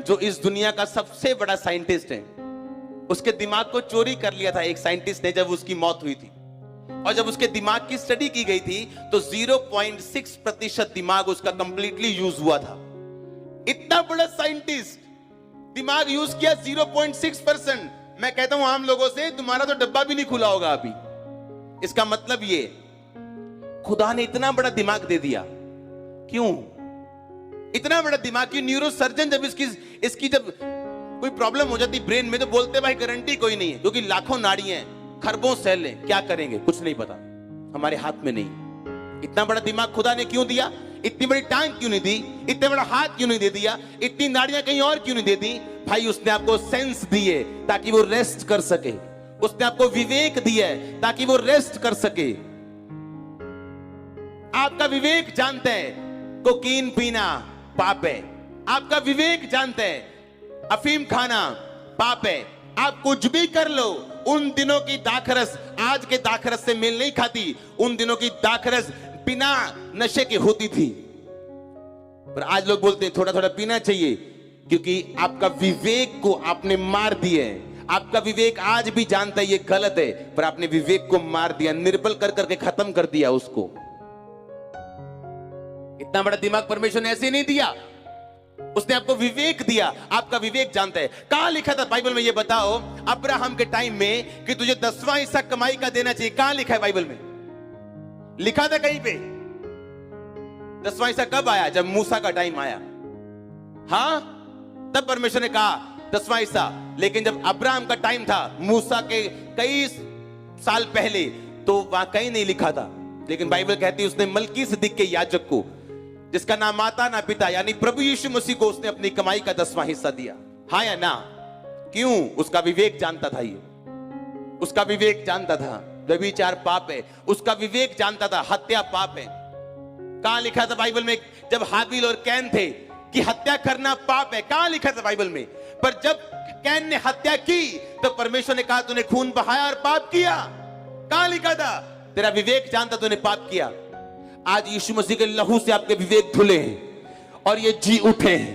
जो इस दुनिया का सबसे बड़ा साइंटिस्ट है, उसके दिमाग को चोरी कर लिया था एक साइंटिस्ट ने जब उसकी मौत हुई थी। और जब उसके दिमाग की स्टडी की गई थी तो 0.6% दिमाग उसका कंप्लीटली यूज हुआ था। इतना बड़ा साइंटिस्ट, दिमाग यूज किया 0.6%। मैं कहता हूं आम लोगों से, तुम्हारा तो डब्बा भी नहीं खुला होगा अभी। इसका मतलब ये, खुदा ने इतना बड़ा दिमाग दे दिया। क्यों इतना बड़ा दिमाग? की न्यूरो सर्जन जब इसकी जब कोई प्रॉब्लम हो जाती ब्रेन में तो बोलते भाई गारंटी कोई नहीं है, क्योंकि लाखों नाड़ियां हैं, खरबों सेल हैं, क्या करेंगे कुछ नहीं पता, हमारे हाथ में नहीं। इतना बड़ा दिमाग खुदा ने क्यों दिया? इतनी बड़ी टांग क्यों नहीं दी? इतना बड़ा हाथ क्यों नहीं दे दिया? इतनी नाड़ियां कहीं और क्यों नहीं दे दी? भाई उसने आपको सेंस दिए ताकि वो रेस्ट कर सके। उसने आपको विवेक दिया है ताकि वो रेस्ट कर सके। आपका विवेक जानते हैं कोकीन पीना पाप है। आपका विवेक जानते हैं अफीम खाना पाप है। आप कुछ भी कर लो, उन दिनों की दाखरस आज के दाखरस से मेल नहीं खाती। उन दिनों की दाखरस बिना नशे की होती थी, पर आज लोग बोलते हैं थोड़ा थोड़ा पीना चाहिए, क्योंकि आपका विवेक को आपने मार दिया है। आपका विवेक आज भी जानता है ये गलत है, पर आपने विवेक को मार दिया, निर्बल कर करके खत्म कर दिया उसको। इतना बड़ा दिमाग परमेश्वर ने ऐसे नहीं दिया, उसने आपको विवेक दिया। आपका विवेक जानता है। कहां लिखा था बाइबल में? ये बताओ, अब्राहम के टाइम में कि तुझे 10वां हिस्सा कमाई का देना चाहिए। कहां लिखा है बाइबल में? लिखा था कहीं पे? 10वां हिस्सा कब आया? जब मूसा का टाइम आया। हां, तब परमेश्वर ने कहा 10वां हिस्सा। लेकिन जब अब्राहम का टाइम था, मूसा के कई साल पहले, तो वहां कहीं नहीं लिखा था। लेकिन बाइबल कहती है उसने मलकीसदिक के याजक को, जिसका ना माता ना पिता, यानी प्रभु यीशु मसीह को, उसने अपनी कमाई का 10वां हिस्सा दिया। हाँ या ना? क्यों? उसका विवेक जानता था। ये उसका विवेक जानता था व्यभिचार पाप है। उसका विवेक जानता था हत्या पाप है। कहां लिखा था बाइबल में जब हाबिल और कैन थे कि हत्या करना पाप है? कहां लिखा था बाइबल में? पर जब कैन ने हत्या की तो परमेश्वर ने कहा तूने खून बहाया और पाप किया। कहां लिखा था? तेरा विवेक जानता तूने पाप किया। आज यीशु मसीह के लहू से आपके विवेक धुले हैं और ये जी उठे हैं,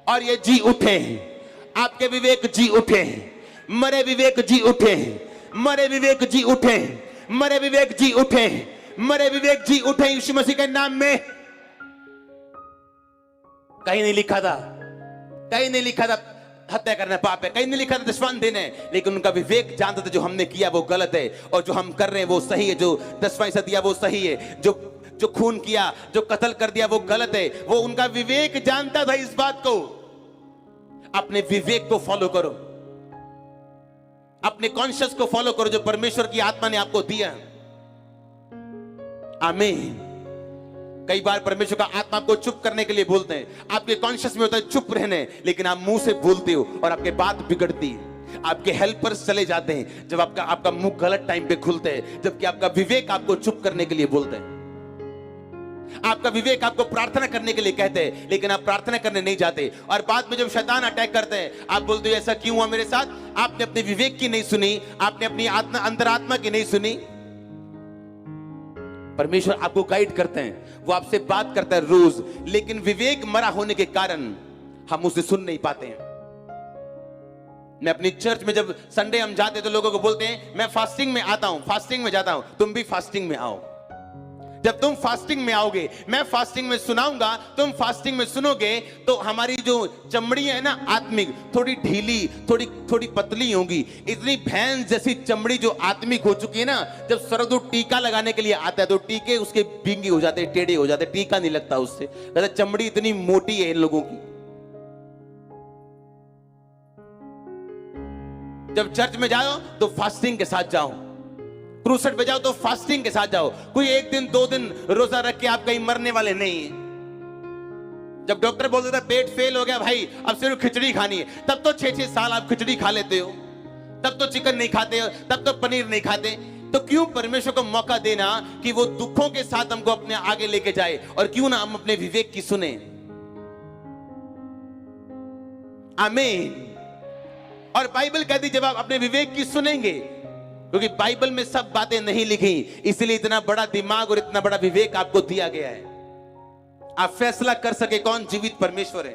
और ये जी उठे हैं। आपके विवेक जी उठे हैं। मरे विवेक जी उठे हैं। मरे विवेक जी उठे हैं। मरे विवेक जी उठे हैं। मरे विवेक जी उठे यीशु मसीह के नाम में। कहीं नहीं लिखा था, कहीं नहीं लिखा था हत्या करना पाप है, कहीं नहीं लिखा था दशवां देना है। लेकिन उनका विवेक जानता था जो हमने किया वो गलत है और जो हम कर रहे हैं वो सही है। जो 10वां हिस्सा दिया वो सही है, जो खून किया, जो कत्ल कर दिया वो गलत है। वो उनका विवेक जानता था इस बात को। अपने विवेक को फॉलो करो, अपने कॉन्शियस को फॉलो करो जो परमेश्वर की आत्मा ने आपको दिया। आमीन। कई बार परमेश्वर का आत्मा आपको चुप करने के लिए बोलते हैं। आपके कॉन्शियस में होता है चुप रहने, लेकिन आप मुंह से बोलते हो और आपके बात बिगड़ती है। आपके हेल्पर्स चले जाते हैं जब आपका मुंह गलत टाइम पे खुलता है, जबकि आपका विवेक आपको चुप करने के लिए बोलता है। आपका विवेक आपको प्रार्थना करने के लिए कहते हैं, लेकिन आप प्रार्थना करने नहीं जाते। और बाद में जब शैतान अटैक करते हैं, आप बोलते हो ऐसा क्यों हुआ मेरे साथ? आपने अपने विवेक की नहीं सुनी, आपने अपनी अंतरात्मा की नहीं सुनी। परमेश्वर आपको गाइड करते हैं, वो आपसे बात करता है रोज, लेकिन विवेक मरा होने के कारण हम उसे सुन नहीं पाते हैं। मैं अपनी चर्च में जब संडे हम जाते तो लोगों को बोलते हैं मैं फास्टिंग में आता हूं, फास्टिंग में जाता हूं। तुम भी फास्टिंग में आओ। जब तुम फास्टिंग में आओगे, मैं फास्टिंग में सुनाऊंगा, तुम फास्टिंग में सुनोगे, तो हमारी जो चमड़ी है ना आत्मिक, थोड़ी ढीली, थोड़ी पतली होगी। इतनी भैंस जैसी चमड़ी जो आत्मिक हो चुकी है ना, जब सरदूत टीका लगाने के लिए आता है तो टीके उसके भींगी हो जाते, टेढ़े हो जाते, टीका नहीं लगता उससे। कहता चमड़ी इतनी मोटी है इन लोगों की। जब चर्च में जाओ तो फास्टिंग के साथ जाओ, क्रूसेड पे जाओ तो फास्टिंग के साथ जाओ। कोई 1 दिन 2 दिन रोजा रख के आप कहीं मरने वाले नहीं हैं। जब डॉक्टर बोल देता पेट फेल हो गया भाई, अब सिर्फ खिचड़ी खानी है, तब तो 6-6 साल आप खिचड़ी खा लेते हो, तब तो चिकन नहीं खाते हो, तब तो पनीर नहीं खाते। तो क्यों परमेश्वर को मौका देना कि वो दुखों के साथ हमको अपने आगे लेके जाए, और क्यों ना हम अपने विवेक की सुने। आमीन। और बाइबल कहती जब आप अपने विवेक की सुनेंगे, क्योंकि बाइबल में सब बातें नहीं लिखी, इसलिए इतना बड़ा दिमाग और इतना बड़ा विवेक आपको दिया गया है। आप फैसला कर सके कौन जीवित परमेश्वर है।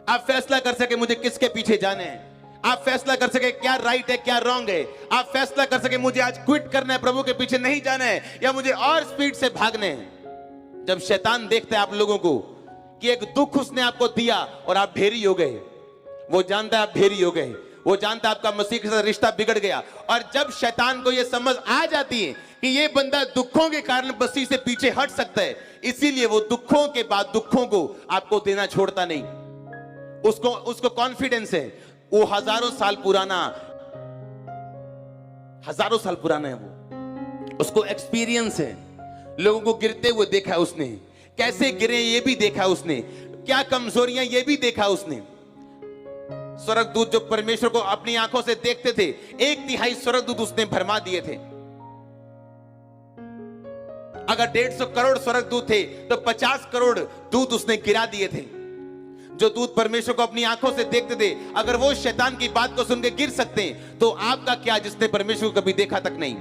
आप फैसला कर सके मुझे किसके पीछे जाने हैं। आप फैसला कर सके क्या राइट है क्या रॉन्ग है। आप फैसला कर सके मुझे आज क्विट करना है, प्रभु के पीछे नहीं जाना है, या मुझे और स्पीड से भागने हैं। जब शैतान देखता है आप लोगों को कि एक दुख उसने आपको दिया और आप ढेरी हो गए, वो जानता है आप ढेरी हो गए, वो जानता है आपका मसीह के साथ रिश्ता बिगड़ गया। और जब शैतान को यह समझ आ जाती है कि ये बंदा दुखों के कारण मसीह से पीछे हट सकता है, इसीलिए वो दुखों के बाद दुखों को आपको देना छोड़ता नहीं। उसको कॉन्फिडेंस है, वो हजारों साल पुराना है, वो उसको एक्सपीरियंस है, लोगों को गिरते हुए देखा है उसने, कैसे गिरे ये भी देखा उसने, क्या कमजोरियां ये भी देखा उसने। स्वर्गदूत जो परमेश्वर को अपनी आंखों से देखते थे, 1/3 स्वर्गदूत उसने भरमा दिए थे। अगर 150 करोड़ स्वर्गदूत थे तो 50 करोड़ दूत उसने गिरा दिए थे। जो दूत परमेश्वर को अपनी आंखों से देखते थे, अगर वो शैतान की बात को सुन के गिर सकते हैं, तो आपका क्या जिसने परमेश्वर को कभी देखा तक नहीं।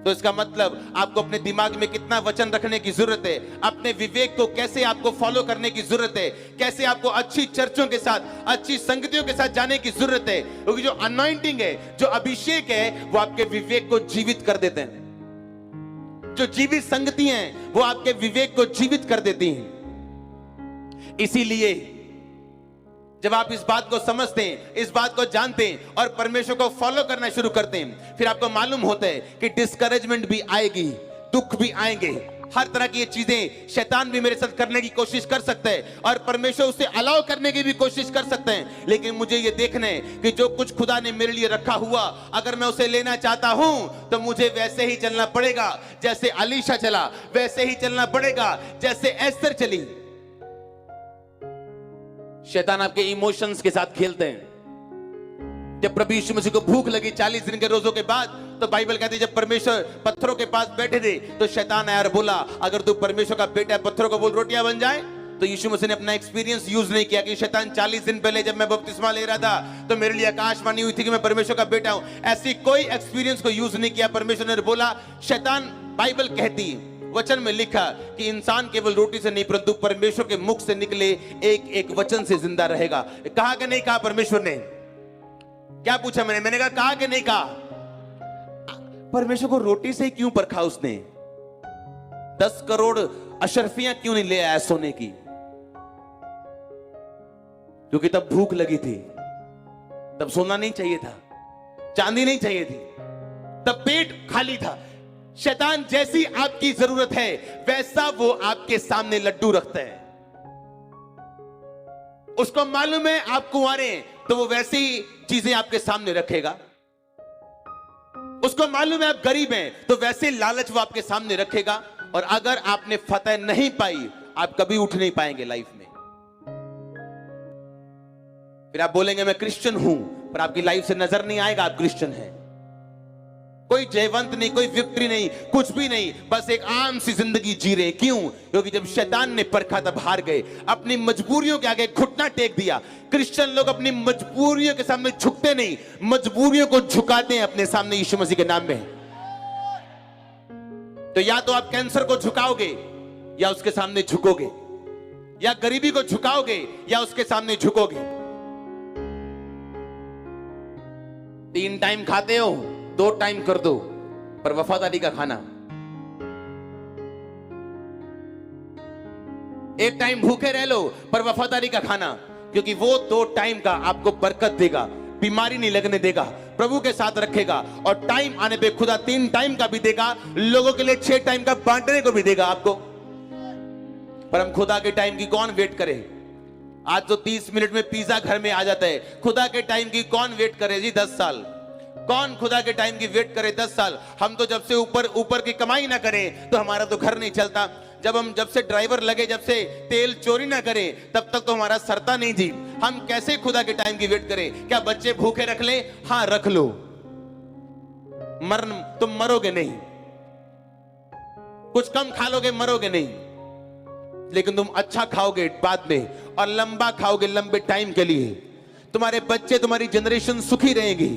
तो इसका मतलब आपको अपने दिमाग में कितना वचन रखने की जरूरत है, अपने विवेक को कैसे आपको फॉलो करने की जरूरत है, कैसे आपको अच्छी चर्चों के साथ, अच्छी संगतियों के साथ जाने की जरूरत है। क्योंकि जो अनॉइंटिंग है, जो अभिषेक है, वो आपके विवेक को जीवित कर देते हैं। जो जीवित संगति हैं, वो आपके विवेक को जीवित कर देती हैं। इसीलिए जब आप इस बात को समझते हैं, इस बात को जानते हैं और परमेश्वर को फॉलो करना शुरू करते हैं, फिर आपको मालूम होता है कि डिस्करेजमेंट भी आएगी, दुख भी आएंगे, हर तरह की ये चीजें शैतान भी मेरे साथ करने की कोशिश कर सकता है और परमेश्वर उसे अलाउ करने की भी कोशिश कर सकते हैं। लेकिन मुझे ये देखना है कि जो कुछ खुदा ने मेरे लिए रखा हुआ, अगर मैं उसे लेना चाहता हूं तो मुझे वैसे ही चलना पड़ेगा जैसे अलीशा चला, वैसे ही चलना पड़ेगा जैसे एस्तर चली। शैतान आपके इमोशंस के साथ खेलते हैं। जब प्रभु यीशु मसीह को भूख लगी 40 दिन के रोजों के बाद, तो बाइबल कहती है जब परमेश्वर पत्थरों के पास बैठे थे, तो शैतान आया और बोला, अगर तू परमेश्वर का बेटा है, पत्थरों को बोल रोटियां बन जाए। तो यीशु मसीह ने अपना एक्सपीरियंस यूज नहीं किया कि शैतान 40 दिन पहले जब मैं बपतिस्मा ले रहा था तो मेरे लिए आकाशवाणी हुई थी कि मैं परमेश्वर का बेटा हूं। ऐसी कोई एक्सपीरियंस को यूज नहीं किया। परमेश्वर ने बोला, शैतान, बाइबल कहती है, वचन में लिखा कि इंसान केवल रोटी से नहीं परंतु परमेश्वर के मुख से निकले एक एक वचन से जिंदा रहेगा। कहा कि नहीं कहा परमेश्वर ने? क्या पूछा मैंने कहा कि नहीं कहा? परमेश्वर को रोटी से क्यों परखा उसने? 10 करोड़ अशरफियां क्यों नहीं ले आया सोने की? क्योंकि तब भूख लगी थी, तब सोना नहीं चाहिए था, चांदी नहीं चाहिए थी, तब पेट खाली था। शैतान जैसी आपकी जरूरत है वैसा वो आपके सामने लड्डू रखता है। उसको मालूम है आप कुंवारे हैं तो वो वैसी ही चीजें आपके सामने रखेगा। उसको मालूम है आप गरीब हैं तो वैसे लालच वो आपके सामने रखेगा। और अगर आपने फतह नहीं पाई, आप कभी उठ नहीं पाएंगे लाइफ में। फिर आप बोलेंगे मैं क्रिश्चियन हूं, पर आपकी लाइफ से नजर नहीं आएगा आप क्रिश्चियन हैं। कोई जयवंत नहीं, कोई विक्ट्री नहीं, कुछ भी नहीं, बस एक आम सी जिंदगी जी रहे। क्यों? क्योंकि जब शैतान ने परखा तब हार गए, अपनी मजबूरियों के आगे घुटना टेक दिया। क्रिश्चियन लोग अपनी मजबूरियों के सामने झुकते नहीं, मजबूरियों को झुकाते हैं अपने सामने यीशु मसीह के नाम में। तो या तो आप कैंसर को झुकाओगे या उसके सामने झुकोगे, या गरीबी को झुकाओगे या उसके सामने झुकोगे। 3 टाइम खाते हो, 2 टाइम कर दो, पर वफादारी का खाना। 1 टाइम भूखे रह लो पर वफादारी का खाना, क्योंकि वो 2 टाइम का आपको बरकत देगा, बीमारी नहीं लगने देगा, प्रभु के साथ रखेगा। और टाइम आने पे खुदा 3 टाइम का भी देगा, लोगों के लिए 6 टाइम का बांटने को भी देगा आपको। पर हम खुदा के टाइम की कौन वेट करे? आज तो 30 मिनट में पिज्जा घर में आ जाता है। खुदा के टाइम की कौन वेट करे जी? 10 साल। कौन खुदा के टाइम की वेट करे? 10 साल। हम तो जब से ऊपर की कमाई ना करें तो हमारा तो घर नहीं चलता। जब से ड्राइवर लगे, जब से तेल चोरी ना करें, तब तक तो हमारा सरता नहीं जी। हम कैसे खुदा के टाइम की वेट करें? क्या बच्चे भूखे रख ले? हाँ रख लो, तुम मरोगे नहीं। कुछ कम खा लोगे, मरोगे नहीं, लेकिन तुम अच्छा खाओगे बाद में, और लंबा खाओगे, लंबे टाइम के लिए। तुम्हारे बच्चे, तुम्हारी जनरेशन सुखी रहेगी।